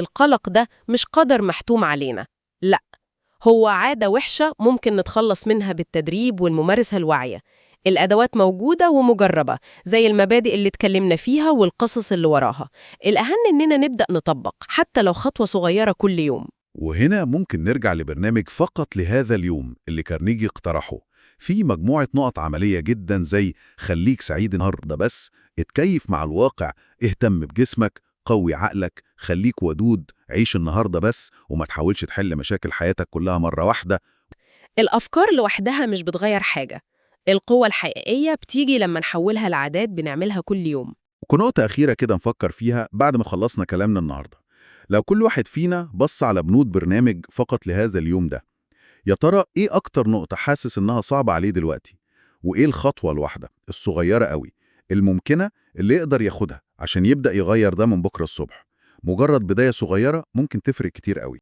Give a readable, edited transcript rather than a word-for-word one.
القلق ده مش قدر محتوم علينا، لأ، هو عادة وحشة ممكن نتخلص منها بالتدريب والممارسة الواعية. الأدوات موجودة ومجربة، زي المبادئ اللي اتكلمنا فيها والقصص اللي وراها. الأهم إننا نبدأ نطبق حتى لو خطوة صغيرة كل يوم. وهنا ممكن نرجع لبرنامج فقط لهذا اليوم اللي كارنيجي اقترحه. في مجموعة نقط عملية جدا زي خليك سعيد النهارده بس، اتكيف مع الواقع، اهتم بجسمك، قوي عقلك، خليك ودود، عيش النهارده بس وما تحاولش تحل مشاكل حياتك كلها مرة واحدة. الأفكار لوحدها مش بتغير حاجة. القوة الحقيقية بتيجي لما نحولها لعادات بنعملها كل يوم. ونقطة أخيرة كده نفكر فيها بعد ما خلصنا كلامنا النهارده. لو كل واحد فينا بص على بنود برنامج فقط لهذا اليوم ده، يا ترى إيه أكتر نقطة حاسس إنها صعبة عليه دلوقتي؟ وإيه الخطوة الواحدة الصغيرة قوي الممكنة اللي يقدر ياخدها عشان يبدأ يغير ده من بكرة الصبح؟ مجرد بداية صغيرة ممكن تفرق كتير قوي.